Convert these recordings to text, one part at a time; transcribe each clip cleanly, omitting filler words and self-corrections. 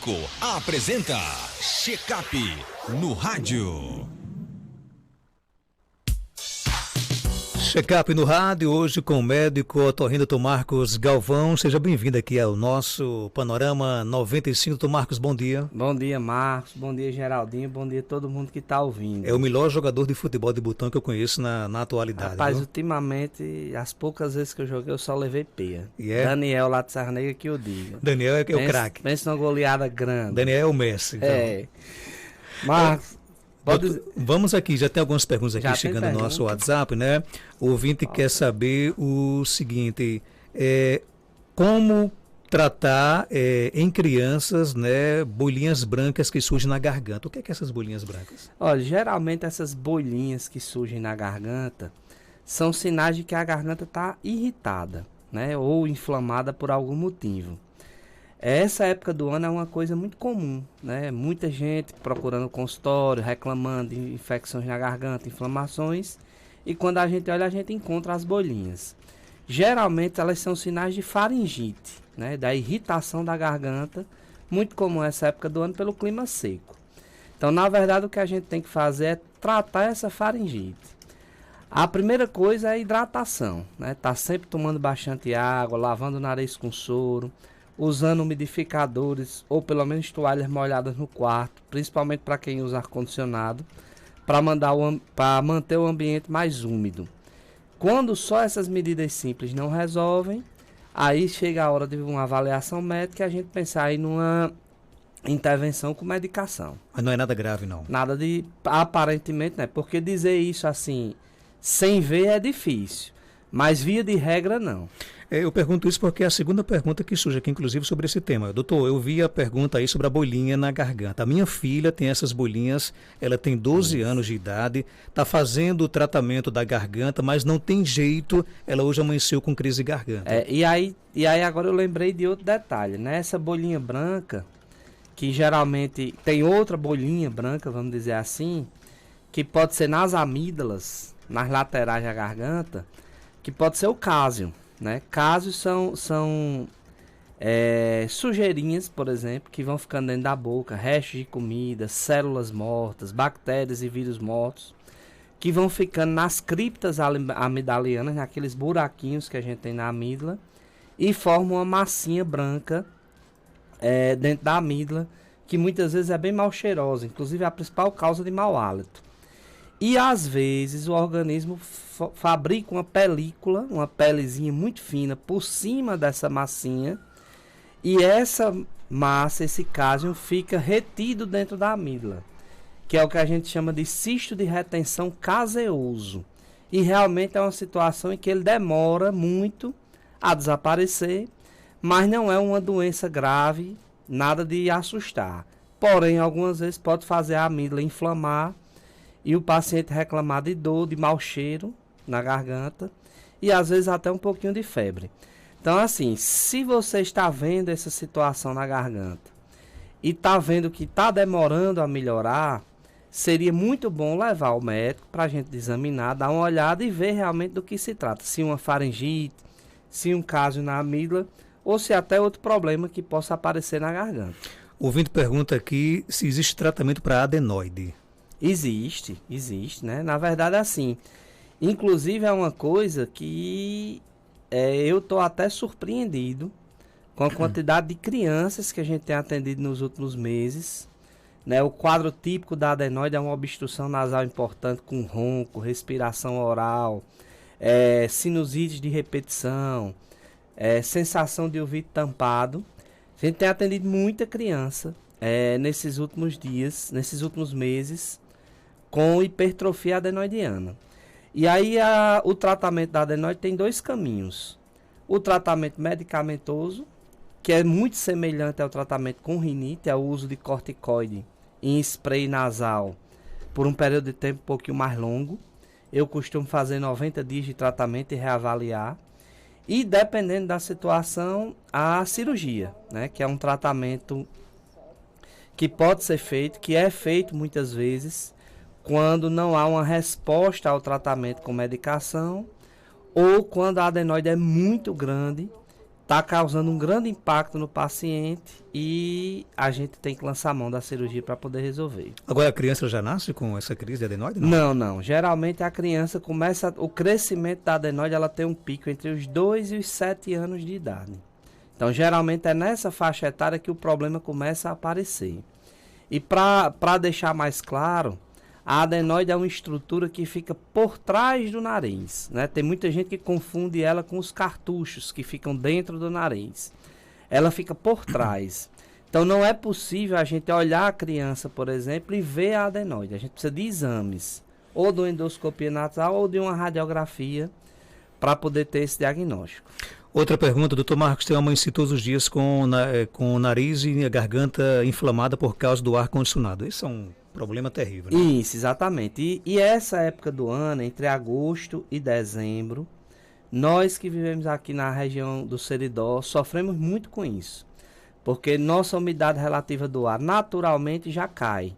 Médico apresenta Check-up no rádio. Check-up no rádio, hoje com o médico otorrino Dr. Marcos Galvão. Seja bem-vindo aqui ao nosso Panorama 95. Dr. Marcos, bom dia. Bom dia, Marcos. Bom dia, Geraldinho. Bom dia a todo mundo que está ouvindo. É o melhor jogador de futebol de botão que eu conheço na atualidade. Rapaz, viu? Ultimamente, as poucas vezes que eu joguei, eu só levei peia. Yeah. Daniel lá de Serra Negra que eu digo. Daniel é o craque. Pensa numa goleada grande. Daniel é o Messi. Então. Marcos... Vamos aqui, já tem algumas perguntas aqui chegando no nosso WhatsApp, né? O ouvinte quer saber o seguinte, como tratar em crianças, né, bolinhas brancas que surgem na garganta. O que é essas bolinhas brancas? Olha, geralmente essas bolinhas que surgem na garganta são sinais de que a garganta está irritada, né? Ou inflamada por algum motivo. Essa época do ano é uma coisa muito comum, né? Muita gente procurando consultório, reclamando de infecções na garganta, inflamações. E quando a gente olha, a gente encontra as bolinhas. Geralmente elas são sinais de faringite, né? Da irritação da garganta, muito comum essa época do ano pelo clima seco. Então, na verdade, o que a gente tem que fazer é tratar essa faringite. A primeira coisa é a hidratação, né? Tá sempre tomando bastante água, lavando o nariz com soro, usando umidificadores ou pelo menos toalhas molhadas no quarto, principalmente para quem usa ar-condicionado, para manter o ambiente mais úmido. Quando só essas medidas simples não resolvem, aí chega a hora de uma avaliação médica e a gente pensar aí numa intervenção com medicação. Mas não é nada grave, não? Nada de, aparentemente, né? Porque dizer isso assim, sem ver é difícil, mas via de regra não. Eu pergunto isso porque é a segunda pergunta que surge aqui, inclusive, sobre esse tema. Doutor, eu vi a pergunta aí sobre a bolinha na garganta. A minha filha tem essas bolinhas, ela tem 12 anos de idade, está fazendo o tratamento da garganta, mas não tem jeito, ela hoje amanheceu com crise de garganta. E aí agora eu lembrei de outro detalhe, né? Essa bolinha branca, que geralmente tem outra bolinha branca, vamos dizer assim, que pode ser nas amígdalas, nas laterais da garganta, que pode ser o cásium. Né? Casos são sujeirinhas, por exemplo, que vão ficando dentro da boca, restos de comida, células mortas, bactérias e vírus mortos, que vão ficando nas criptas amidalianas, naqueles buraquinhos que a gente tem na amígdala, e formam uma massinha branca dentro da amígdala, que muitas vezes é bem mal cheirosa, inclusive é a principal causa de mau hálito. E às vezes o organismo fabrica uma película, uma pelezinha muito fina por cima dessa massinha, e essa massa, esse cásium, fica retido dentro da amígdala, que é o que a gente chama de cisto de retenção caseoso. E realmente é uma situação em que ele demora muito a desaparecer, mas não é uma doença grave, nada de assustar. Porém, algumas vezes pode fazer a amígdala inflamar, e o paciente reclamar de dor, de mau cheiro na garganta e às vezes até um pouquinho de febre. Então, assim, se você está vendo essa situação na garganta e está vendo que está demorando a melhorar, seria muito bom levar ao médico para a gente examinar, dar uma olhada e ver realmente do que se trata. Se uma faringite, se um cásium na amígdala ou se até outro problema que possa aparecer na garganta. O ouvinte pergunta aqui se existe tratamento para adenoide. Existe, né? Na verdade, assim, inclusive é uma coisa que eu tô até surpreendido com a quantidade de crianças que a gente tem atendido nos últimos meses, né? O quadro típico da adenoide é uma obstrução nasal importante com ronco, respiração oral, sinusite de repetição, sensação de ouvido tampado. A gente tem atendido muita criança nesses últimos dias, nesses últimos meses, com hipertrofia adenoidiana. E aí o tratamento da adenoide tem dois caminhos. O tratamento medicamentoso, que é muito semelhante ao tratamento com rinite, é o uso de corticoide em spray nasal por um período de tempo um pouquinho mais longo. Eu costumo fazer 90 dias de tratamento e reavaliar. E dependendo da situação, a cirurgia, né, que é um tratamento que pode ser feito, que é feito muitas vezes, quando não há uma resposta ao tratamento com medicação ou quando a adenoide é muito grande está causando um grande impacto no paciente e a gente tem que lançar a mão da cirurgia para poder resolver. Agora a criança já nasce com essa crise de adenoide? Não. Geralmente a criança começa, o crescimento da adenoide, ela tem um pico entre os 2 e os 7 anos de idade. Então geralmente é nessa faixa etária que o problema começa a aparecer. E para deixar mais claro, a adenoide é uma estrutura que fica por trás do nariz, né? Tem muita gente que confunde ela com os cartuchos que ficam dentro do nariz. Ela fica por trás. Então não é possível a gente olhar a criança, por exemplo, e ver a adenoide. A gente precisa de exames, ou de uma endoscopia nasal ou de uma radiografia para poder ter esse diagnóstico. Outra pergunta, doutor Marcos, tem uma mãe todos os dias com o nariz e a garganta inflamada por causa do ar-condicionado. Isso é um problema terrível, né? Isso, exatamente. E essa época do ano, entre agosto e dezembro, nós que vivemos aqui na região do Seridó, sofremos muito com isso. Porque nossa umidade relativa do ar naturalmente já cai.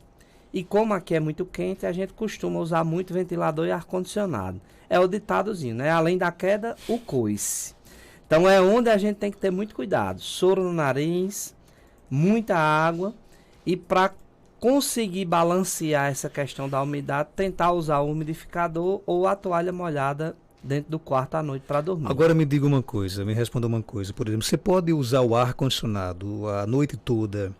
E como aqui é muito quente, a gente costuma usar muito ventilador e ar-condicionado. É o ditadozinho, né? Além da queda, o coice. Então é onde a gente tem que ter muito cuidado. Soro no nariz, muita água e para conseguir balancear essa questão da umidade, tentar usar o umidificador ou a toalha molhada dentro do quarto à noite para dormir. Agora me diga uma coisa, me responda uma coisa. Por exemplo, você pode usar o ar-condicionado a noite toda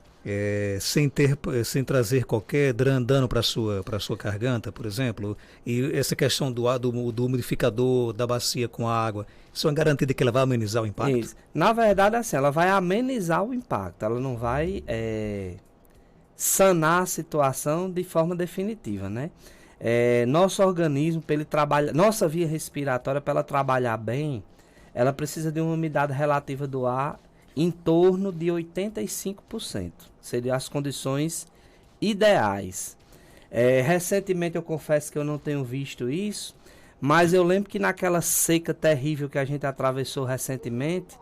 sem trazer qualquer dano para sua garganta, por exemplo? E essa questão do umidificador, da bacia com água, isso é uma garantia de que ela vai amenizar o impacto? Isso. Na verdade, assim, ela vai amenizar o impacto, ela não vai sanar a situação de forma definitiva, né? Nosso organismo, para ele trabalhar, nossa via respiratória, para ela trabalhar bem, ela precisa de uma umidade relativa do ar em torno de 85%. Seriam as condições ideais. Recentemente eu confesso que eu não tenho visto isso, mas eu lembro que naquela seca terrível que a gente atravessou recentemente,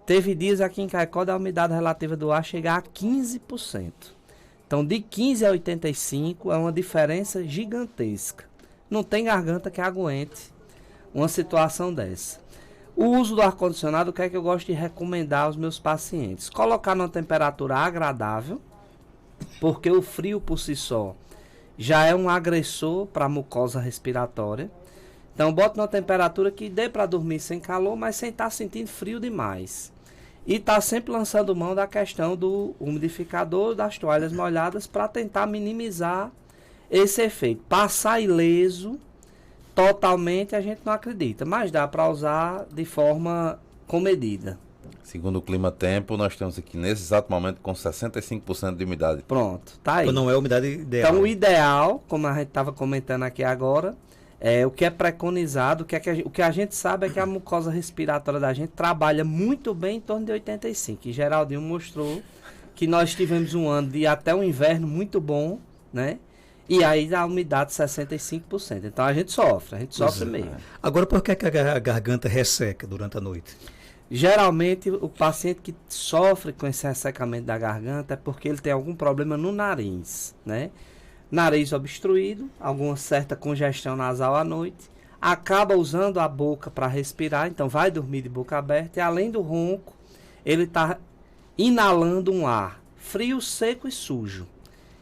teve dias aqui em Caicó da umidade relativa do ar chegar a 15%. Então, de 15 a 85 é uma diferença gigantesca. Não tem garganta que aguente uma situação dessa. O uso do ar-condicionado, o que é que eu gosto de recomendar aos meus pacientes? Colocar numa temperatura agradável, porque o frio por si só já é um agressor para a mucosa respiratória. Então, bota numa temperatura que dê para dormir sem calor, mas sem estar sentindo frio demais. E está sempre lançando mão da questão do umidificador, das toalhas molhadas, para tentar minimizar esse efeito. Passar ileso, totalmente, a gente não acredita, mas dá para usar de forma comedida. Segundo o Clima Tempo, nós estamos aqui nesse exato momento com 65% de umidade. Pronto, tá aí. Então não é a umidade ideal. Então o ideal, como a gente estava comentando aqui agora, o que é preconizado, o que a gente sabe é que a mucosa respiratória da gente trabalha muito bem em torno de 85. E Geraldinho mostrou que nós tivemos um ano de até um inverno muito bom, né? E aí a umidade 65%. Então a gente sofre mesmo. Agora, por que a garganta resseca durante a noite? Geralmente o paciente que sofre com esse ressecamento da garganta é porque ele tem algum problema no nariz, né? Nariz obstruído, alguma certa congestão nasal à noite, acaba usando a boca para respirar, então vai dormir de boca aberta e além do ronco, ele está inalando um ar frio, seco e sujo.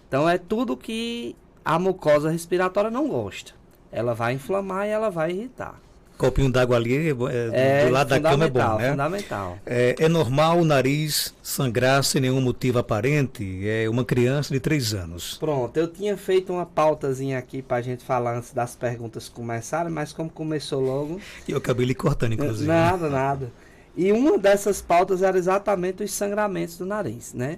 Então é tudo que a mucosa respiratória não gosta. Ela vai inflamar e ela vai irritar. Copinho d'água ali do lado da cama é bom, né? Fundamental. É normal o nariz sangrar sem nenhum motivo aparente? É uma criança de 3 anos. Pronto, eu tinha feito uma pautazinha aqui pra gente falar antes das perguntas começarem, mas como começou logo... E eu acabei lhe cortando, inclusive. Nada. E uma dessas pautas era exatamente os sangramentos do nariz, né?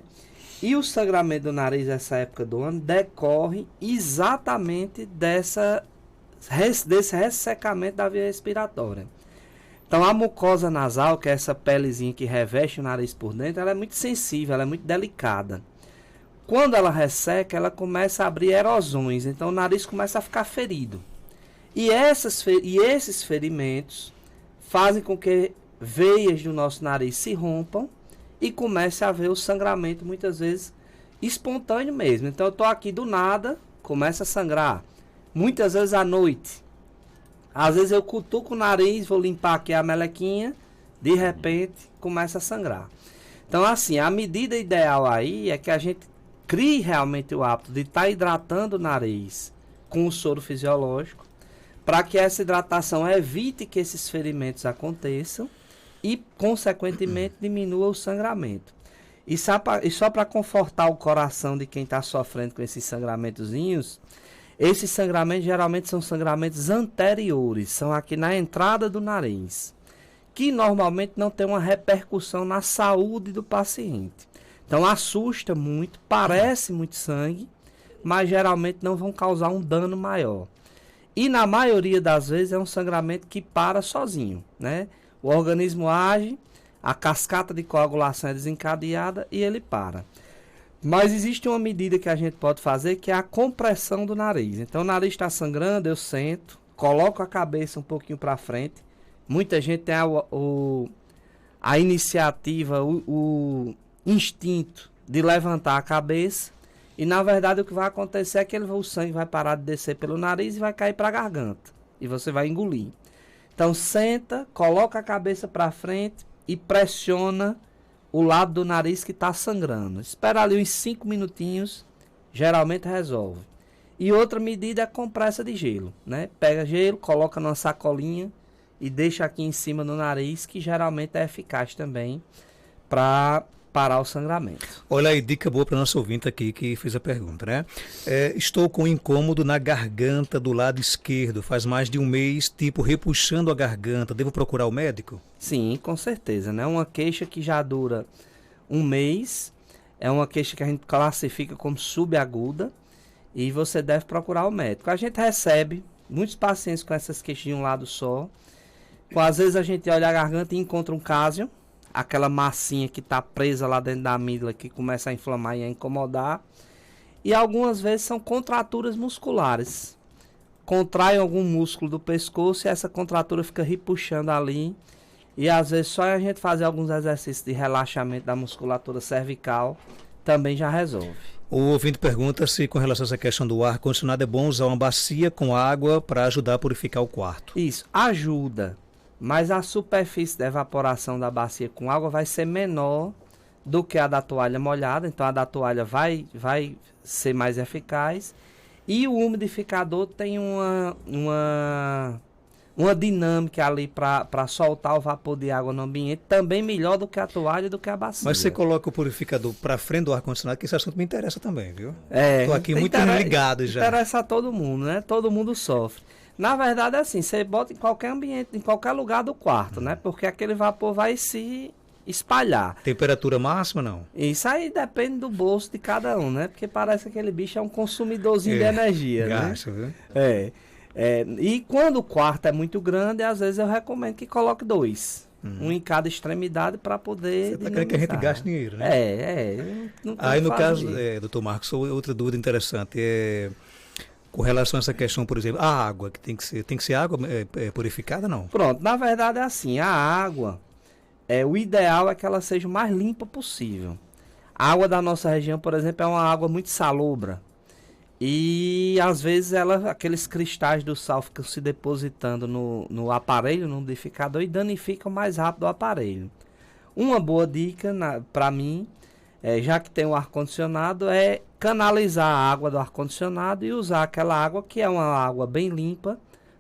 E o sangramento do nariz nessa época do ano decorre exatamente desse ressecamento da via respiratória. Então a mucosa nasal, que é essa pelezinha que reveste o nariz por dentro, ela é muito sensível, ela é muito delicada. Quando ela resseca, ela começa a abrir erosões, então o nariz começa a ficar ferido. E esses ferimentos fazem com que veias do nosso nariz se rompam e comece a haver o sangramento, muitas vezes espontâneo mesmo. Então eu estou aqui do nada, começa a sangrar. Muitas vezes à noite. Às vezes eu cutuco o nariz, vou limpar aqui a melequinha, De repente, começa a sangrar. Então, assim, a medida ideal aí é que a gente crie realmente o hábito de estar hidratando o nariz com o soro fisiológico, para que essa hidratação evite que esses ferimentos aconteçam e, consequentemente, diminua o sangramento. E só para confortar o coração de quem está sofrendo com esses sangramentozinhos, esses sangramentos geralmente são sangramentos anteriores, são aqui na entrada do nariz, que normalmente não tem uma repercussão na saúde do paciente. Então assusta muito, parece muito sangue, mas geralmente não vão causar um dano maior. E na maioria das vezes é um sangramento que para sozinho, né? O organismo age, a cascata de coagulação é desencadeada e ele para. Mas existe uma medida que a gente pode fazer, que é a compressão do nariz. Então o nariz está sangrando, eu sento, coloco a cabeça um pouquinho para frente. Muita gente tem a iniciativa, o instinto de levantar a cabeça. E na verdade o que vai acontecer é que o sangue vai parar de descer pelo nariz e vai cair para a garganta. E você vai engolir. Então senta, coloca a cabeça para frente e pressiona o lado do nariz que está sangrando. Espera ali uns 5 minutinhos, geralmente resolve. E outra medida é a compressa de gelo, né? Pega gelo, coloca numa sacolinha e deixa aqui em cima no nariz, que geralmente é eficaz também para parar o sangramento. Olha aí, dica boa para o nosso ouvinte aqui que fez a pergunta, né? Estou com incômodo na garganta do lado esquerdo, faz mais de um mês, tipo repuxando a garganta, devo procurar o médico? Sim, com certeza, né? Uma queixa que já dura um mês, é uma queixa que a gente classifica como subaguda e você deve procurar o médico. A gente recebe muitos pacientes com essas queixas de um lado só. Às vezes a gente olha a garganta e encontra um cásio, aquela massinha que está presa lá dentro da amígdala, que começa a inflamar e a incomodar. E algumas vezes são contraturas musculares. Contrai algum músculo do pescoço e essa contratura fica repuxando ali. E às vezes só a gente fazer alguns exercícios de relaxamento da musculatura cervical também já resolve. O ouvinte pergunta se, com relação a essa questão do ar-condicionado, é bom usar uma bacia com água para ajudar a purificar o quarto. Isso, ajuda. Mas a superfície de evaporação da bacia com água vai ser menor do que a da toalha molhada. Então a da toalha vai ser mais eficaz. E o umidificador tem uma dinâmica ali para soltar o vapor de água no ambiente também melhor do que a toalha e do que a bacia. Mas você coloca o purificador para frente do ar-condicionado, que esse assunto me interessa também, viu? Estou aqui muito ligado já. Interessa a todo mundo, né? Todo mundo sofre. Na verdade é assim, você bota em qualquer ambiente, em qualquer lugar do quarto, né? Porque aquele vapor vai se espalhar. Temperatura máxima, não? Isso aí depende do bolso de cada um, né? Porque parece que aquele bicho é um consumidorzinho de energia, gasta, né? Viu? E quando o quarto é muito grande, às vezes eu recomendo que coloque 2. Um em cada extremidade para poder... Você está querendo que a gente gaste dinheiro, né? Aí no caso, doutor Marcos, outra dúvida interessante com relação a essa questão, por exemplo, a água, que tem que ser água purificada, não? Pronto, na verdade é assim, a água, o ideal é que ela seja o mais limpa possível. A água da nossa região, por exemplo, é uma água muito salobra. E às vezes aqueles cristais do sal ficam se depositando no aparelho, no umidificador, e danificam mais rápido o aparelho. Uma boa dica para mim, já que tem um ar-condicionado, é canalizar a água do ar-condicionado e usar aquela água, que é uma água bem limpa,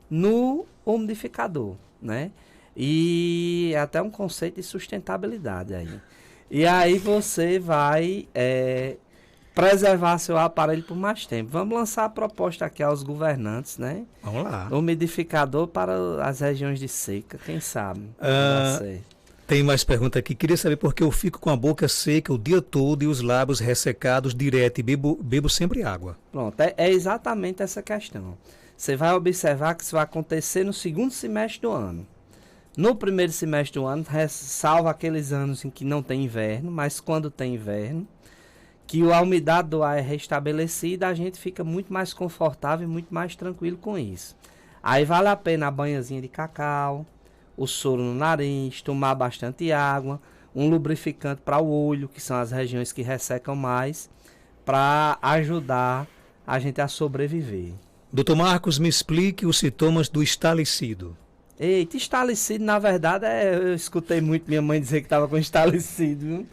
no umidificador, né? E é até um conceito de sustentabilidade aí. E aí você vai preservar seu aparelho por mais tempo. Vamos lançar a proposta aqui aos governantes, né? Vamos lá. Umidificador para as regiões de seca, quem sabe? Tem mais pergunta aqui. Queria saber por que eu fico com a boca seca o dia todo e os lábios ressecados direto e bebo sempre água. Pronto, é exatamente essa questão. Você vai observar que isso vai acontecer no segundo semestre do ano. No primeiro semestre do ano, salvo aqueles anos em que não tem inverno, mas quando tem inverno, que a umidade do ar é restabelecida, a gente fica muito mais confortável e muito mais tranquilo com isso. Aí vale a pena a banhazinha de cacau, o soro no nariz, tomar bastante água, um lubrificante para o olho, que são as regiões que ressecam mais, para ajudar a gente a sobreviver. Doutor Marcos, me explique os sintomas do estalecido. Eita, estalecido, na verdade, eu escutei muito minha mãe dizer que estava com estalecido, viu?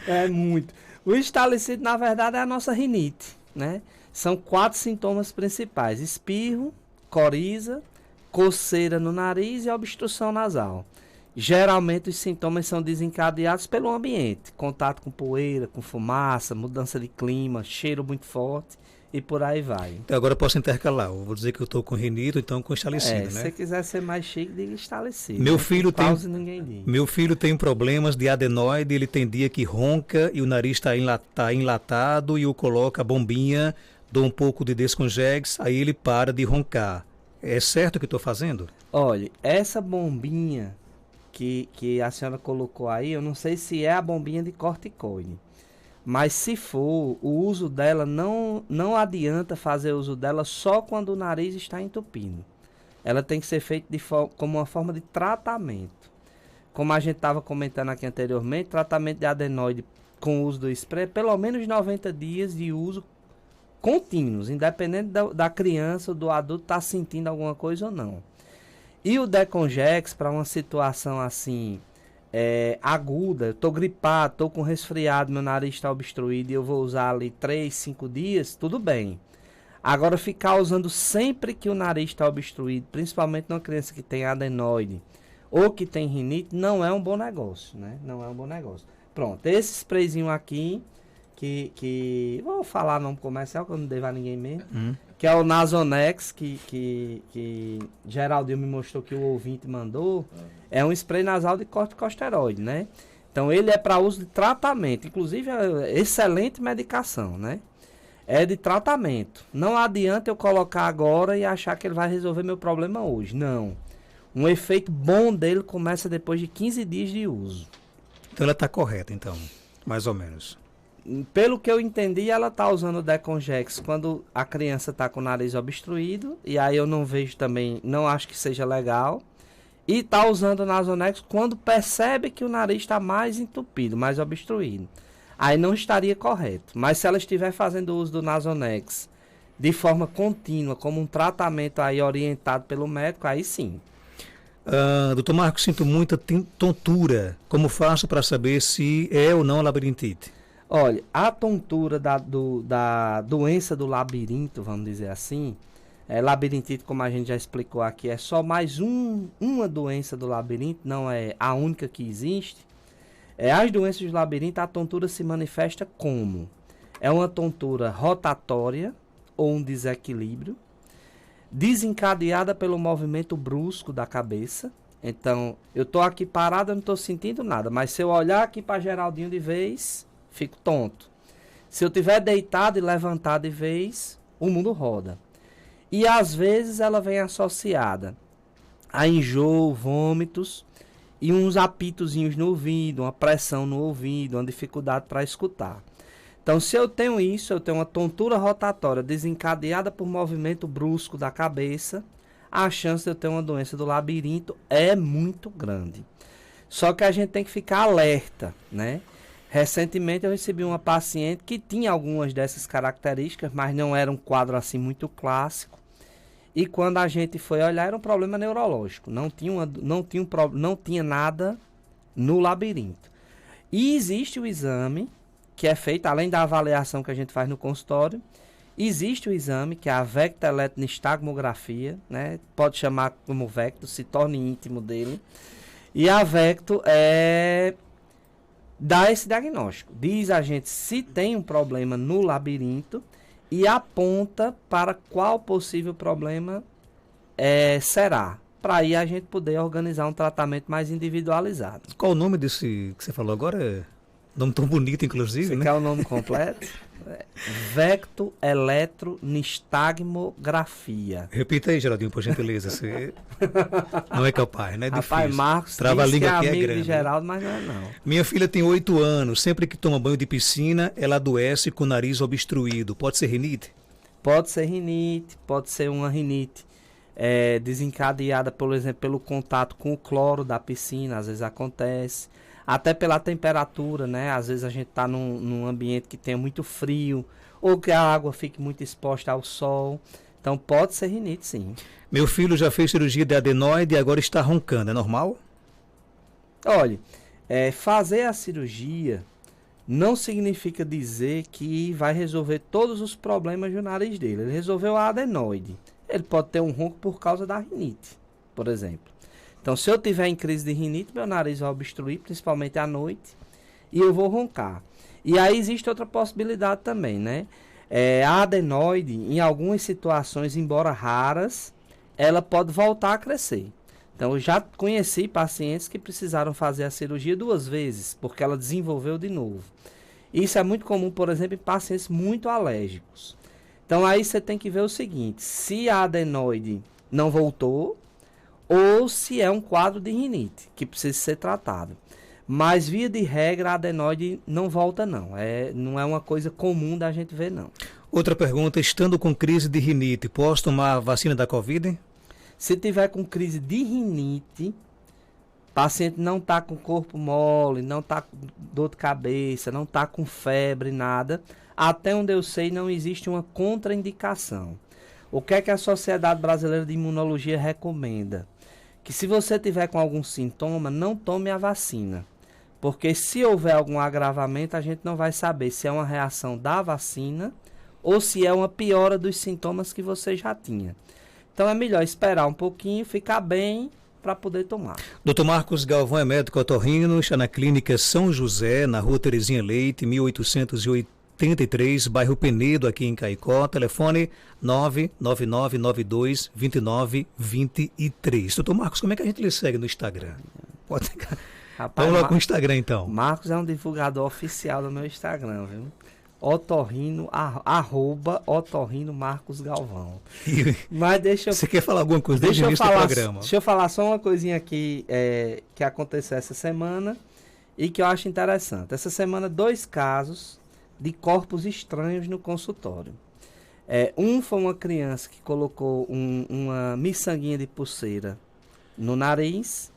É muito. O estalecido, na verdade, é a nossa rinite, né? São 4 sintomas principais: espirro, coriza, coceira no nariz e obstrução nasal. Geralmente os sintomas são desencadeados pelo ambiente, contato com poeira, com fumaça, mudança de clima, cheiro muito forte e por aí vai. Então agora eu posso intercalar. Eu vou dizer que eu estou com rinite, então com estalecido, Se né? você quiser ser mais chique, diga estalecido. Meu né? filho tem- Quase ninguém diz. Meu filho tem problemas de adenoide, ele tem dia que ronca e o nariz está enlatado e eu coloco a bombinha, dou um pouco de Descongex, aí ele para de roncar. É certo o que estou fazendo? Olha, essa bombinha que a senhora colocou aí, eu não sei se é a bombinha de corticoide. Mas se for, o uso dela não adianta fazer uso dela só quando o nariz está entupindo. Ela tem que ser feita como uma forma de tratamento. Como a gente estava comentando aqui anteriormente, tratamento de adenoide com o uso do spray, pelo menos 90 dias de uso contínuos, independente da criança ou do adulto estar sentindo alguma coisa ou não. E o Decongex, para uma situação assim, aguda, eu estou gripado, estou com resfriado, meu nariz está obstruído e eu vou usar ali 3, 5 dias, tudo bem. Agora, ficar usando sempre que o nariz está obstruído, principalmente numa criança que tem adenoide ou que tem rinite, não é um bom negócio, né? Não é um bom negócio. Pronto, esse sprayzinho aqui, que vou falar nome comercial, que eu não devo a ninguém mesmo, que é o Nasonex, que Geraldinho me mostrou que o ouvinte mandou, é um spray nasal de corticosteroide, né? Então ele é para uso de tratamento, inclusive é excelente medicação, né? É de tratamento. Não adianta eu colocar agora e achar que ele vai resolver meu problema hoje, não. Um efeito bom dele começa depois de 15 dias de uso. Então ela está correta, então, mais ou menos. Pelo que eu entendi, ela está usando o Decongex quando a criança está com o nariz obstruído, e aí eu não vejo também, não acho que seja legal. E está usando o Nasonex quando percebe que o nariz está mais entupido, mais obstruído. Aí não estaria correto. Mas se ela estiver fazendo uso do Nasonex de forma contínua, como um tratamento aí orientado pelo médico, aí sim. Doutor Marcos, sinto muita tontura. Como faço para saber se é ou não a labirintite? Olha, a tontura da doença do labirinto, vamos dizer assim, labirintite, como a gente já explicou aqui, é só mais uma doença do labirinto, não é a única que existe. As doenças do labirinto, a tontura se manifesta como? É uma tontura rotatória ou um desequilíbrio, desencadeada pelo movimento brusco da cabeça. Então, eu estou aqui parado, eu não estou sentindo nada, mas se eu olhar aqui para Geraldinho de vez, fico tonto. Se eu estiver deitado e levantado de vez, o mundo roda. E às vezes ela vem associada a enjoo, vômitos e uns apitozinhos no ouvido, uma pressão no ouvido, uma dificuldade para escutar. Então, se eu tenho isso, eu tenho uma tontura rotatória desencadeada por movimento brusco da cabeça, a chance de eu ter uma doença do labirinto é muito grande. Só que a gente tem que ficar alerta, né? Recentemente eu recebi uma paciente que tinha algumas dessas características, mas não era um quadro assim muito clássico. E quando a gente foi olhar, era um problema neurológico. Não tinha nada no labirinto. E existe o exame que é feito, além da avaliação que a gente faz no consultório, existe o exame, que é a vectoeletronistagmografia, né? Pode chamar como Vecto, se torne íntimo dele. E a Vecto dá esse diagnóstico. Diz a gente se tem um problema no labirinto e aponta para qual possível problema será. Para aí a gente poder organizar um tratamento mais individualizado. Qual o nome desse que você falou agora? Nome tão bonito, inclusive, Você né? quer o nome completo? Vectoeletronistagmografia. Repita aí, Geraldinho, por gentileza. Você não é capaz, né? É Rapaz, difícil. Marcos Trava a diz que língua é aqui é amigo grande. de Geraldo, mas não é não. Minha filha tem 8 anos. Sempre que toma banho de piscina, ela adoece com o nariz obstruído. Pode ser rinite? Pode ser rinite, pode ser uma rinite desencadeada, por exemplo, pelo contato com o cloro da piscina, às vezes acontece. Até pela temperatura, né? Às vezes a gente está num ambiente que tenha muito frio ou que a água fique muito exposta ao sol. Então pode ser rinite, sim. Meu filho já fez cirurgia de adenoide e agora está roncando, é normal? Olha, fazer a cirurgia não significa dizer que vai resolver todos os problemas do nariz dele. Ele resolveu a adenoide. Ele pode ter um ronco por causa da rinite, por exemplo. Então, se eu tiver em crise de rinite, meu nariz vai obstruir, principalmente à noite, e eu vou roncar. E aí existe outra possibilidade também, né? A adenoide, em algumas situações, embora raras, ela pode voltar a crescer. Então, eu já conheci pacientes que precisaram fazer a cirurgia 2 vezes, porque ela desenvolveu de novo. Isso é muito comum, por exemplo, em pacientes muito alérgicos. Então, aí você tem que ver o seguinte, se a adenoide não voltou, ou se é um quadro de rinite, que precisa ser tratado. Mas, via de regra, a adenoide não volta, não. Não é uma coisa comum da gente ver, não. Outra pergunta, estando com crise de rinite, posso tomar a vacina da Covid? Se tiver com crise de rinite, o paciente não está com corpo mole, não está com dor de cabeça, não está com febre, nada, até onde eu sei não existe uma contraindicação. O que é que a Sociedade Brasileira de Imunologia recomenda? Que se você tiver com algum sintoma, não tome a vacina. Porque se houver algum agravamento, a gente não vai saber se é uma reação da vacina ou se é uma piora dos sintomas que você já tinha. Então é melhor esperar um pouquinho, ficar bem para poder tomar. Dr. Marcos Galvão é médico otorrino, está na clínica São José, na rua Terezinha Leite, 1883, bairro Penedo, aqui em Caicó. Telefone 999922923. Dr. Marcos, como é que a gente lhe segue no Instagram? Pode... Rapaz, vamos lá com o Instagram, então. Marcos é um divulgador oficial do meu Instagram, viu? Otorrino, @otorrino Marcos Galvão. Mas deixa eu... Você quer falar alguma coisa desde o início do programa? Deixa eu falar só uma coisinha aqui que aconteceu essa semana e que eu acho interessante. Essa semana, 2 casos de corpos estranhos no consultório. Um foi uma criança que colocou uma miçanguinha de pulseira no nariz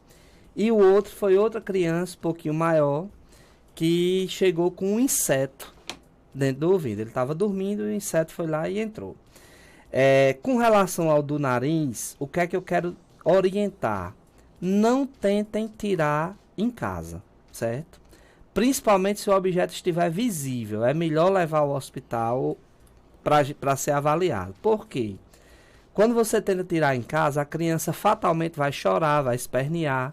e o outro foi outra criança, um pouquinho maior, que chegou com um inseto dentro do ouvido. Ele estava dormindo e o inseto foi lá e entrou. Com relação ao do nariz, o que é que eu quero orientar? Não tentem tirar em casa, certo? Principalmente se o objeto estiver visível. É melhor levar ao hospital para ser avaliado. Por quê? Quando você tenta tirar em casa, a criança fatalmente vai chorar, vai espernear.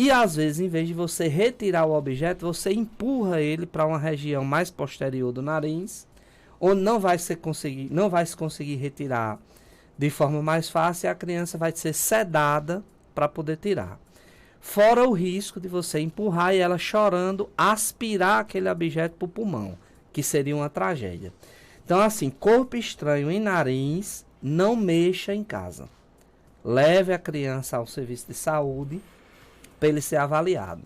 E às vezes, em vez de você retirar o objeto, você empurra ele para uma região mais posterior do nariz, onde não vai se conseguir retirar de forma mais fácil e a criança vai ser sedada para poder tirar. Fora o risco de você empurrar e ela chorando, aspirar aquele objeto para o pulmão, que seria uma tragédia. Então, assim, corpo estranho em nariz, não mexa em casa. Leve a criança ao serviço de saúde para ele ser avaliado.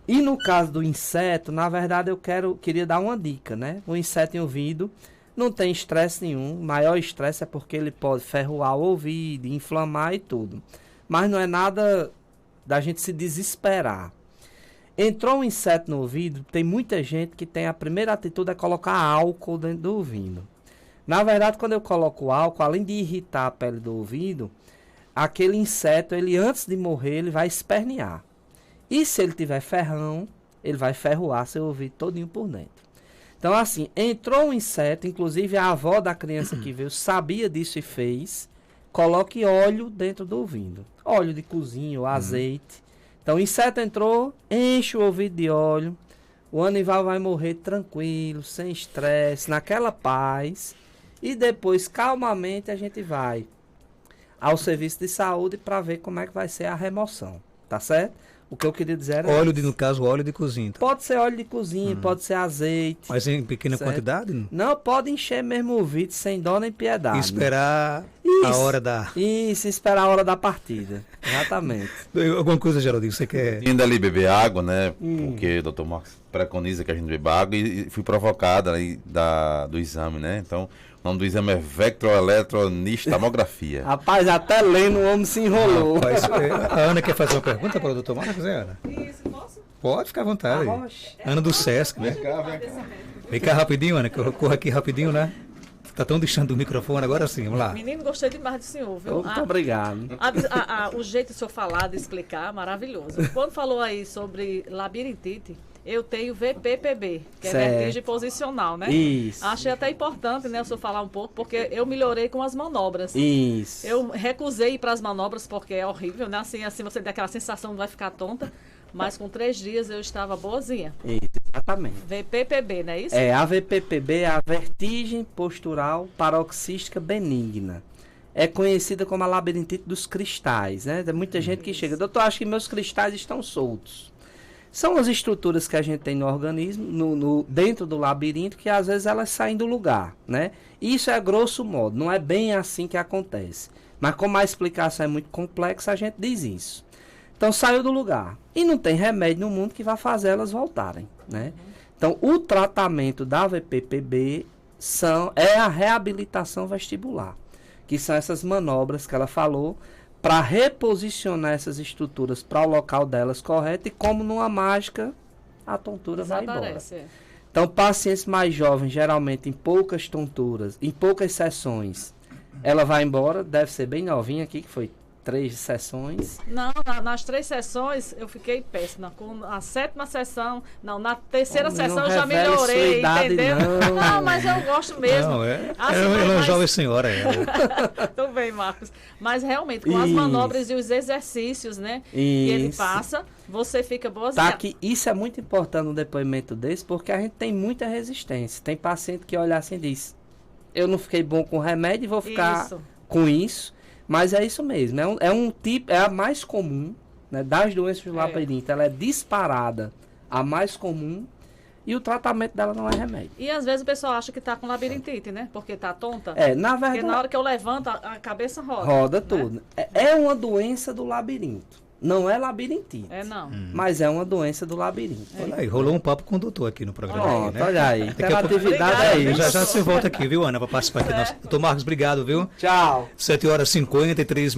E no caso do inseto, na verdade eu queria dar uma dica, né? O inseto em ouvido não tem estresse nenhum. O maior estresse é porque ele pode ferroar o ouvido, inflamar e tudo. Mas não é nada da gente se desesperar. Entrou um inseto no ouvido, tem muita gente que tem a primeira atitude é colocar álcool dentro do ouvido. Na verdade, quando eu coloco álcool, além de irritar a pele do ouvido, aquele inseto, ele antes de morrer, ele vai espernear. E se ele tiver ferrão, ele vai ferroar seu ouvido todinho por dentro. Então, assim, entrou um inseto, inclusive a avó da criança que veio sabia disso e fez, coloque óleo dentro do ouvido. Óleo de cozinha, ou azeite. Então, o inseto entrou, enche o ouvido de óleo, o animal vai morrer tranquilo, sem estresse, naquela paz, e depois, calmamente, a gente vai ao serviço de saúde para ver como é que vai ser a remoção, tá certo? O que eu queria dizer era... No caso, óleo de cozinha. Então. Pode ser óleo de cozinha, pode ser azeite. Mas em pequena certo? Quantidade? Não, pode encher mesmo o ouvido sem dó nem piedade. E esperar a hora da... Isso, esperar a hora da partida. Exatamente. Alguma coisa, Geraldinho, você quer... Ainda ali beber água, né? Porque o Dr. Marcos preconiza que a gente beba água e fui provocada aí do exame, né? Então... O nome do exame é vectroeletronistamografia. Rapaz, até lendo o homem se enrolou. Rapaz, a Ana quer fazer uma pergunta para o Dr. Marcos, Ana? Isso, posso? Pode ficar à vontade. Ana do Sesc, né? Vem cá rapidinho, Ana, que eu corro aqui rapidinho, né? Tá tão distante do microfone, agora sim, vamos lá. Menino, gostei demais do senhor, viu? Muito obrigado. O jeito do senhor falar, de explicar, maravilhoso. Quando falou aí sobre labirintite, eu tenho VPPB, que é Certo. vertigem posicional, né? Isso. Achei até importante, né, o senhor falar um pouco, porque eu melhorei com as manobras. Isso. Eu recusei ir para as manobras porque é horrível, né? Assim você tem aquela sensação de vai ficar tonta, mas com 3 dias eu estava boazinha. Isso, exatamente. VPPB, não é isso? A VPPB é a vertigem postural paroxística benigna. É conhecida como a labirintite dos cristais, né? Tem muita gente que chega, doutor, acho que meus cristais estão soltos. São as estruturas que a gente tem no organismo, dentro do labirinto, que às vezes elas saem do lugar, né? Isso é grosso modo, não é bem assim que acontece. Mas como a explicação é muito complexa, a gente diz isso. Então saiu do lugar. E não tem remédio no mundo que vá fazer elas voltarem, né? Então o tratamento da VPPB é a reabilitação vestibular, que são essas manobras que ela falou, para reposicionar essas estruturas para o local delas correto, e como numa mágica, a tontura vai embora. Desaparece, é. Então, pacientes mais jovens, geralmente em poucas tonturas, em poucas sessões, ela vai embora, deve ser bem novinha aqui, que foi 3 sessões. Não, nas 3 sessões eu fiquei péssima. Com a 7ª sessão, não, na 3ª sessão eu já revele sua melhorei, idade, entendeu? não. Mas eu gosto mesmo. Não, é. Assim, Ela é uma mas- jovem senhora, ela. Tudo bem, Marcos. Mas realmente, com as Isso. manobras e os exercícios, né? Que ele Isso. passa, você fica boazinha. Tá, que isso é muito importante no depoimento desse, porque a gente tem muita resistência. Tem paciente que olha assim e diz, eu não fiquei bom com remédio e vou ficar Isso. com isso. Mas é isso mesmo, é um tipo, é a mais comum, né, das doenças do labirinto. Ela é disparada, a mais comum, e o tratamento dela não é remédio. E às vezes o pessoal acha que tá com labirintite, né? Porque tá tonta. Na Porque verdade, na hora que eu levanto, a cabeça roda. roda né? tudo. É uma doença do labirinto. Não é labirintite. É, não. Mas é uma doença do labirinto. Olha aí, rolou um papo com o doutor aqui no programa. Pronto, né? olha aí. Daqui a pouco- Interatividade é Obrigada, isso. Já já você volta aqui, viu, Ana, para participar aqui. Doutor Marcos, obrigado, viu? Tchau. 7h53.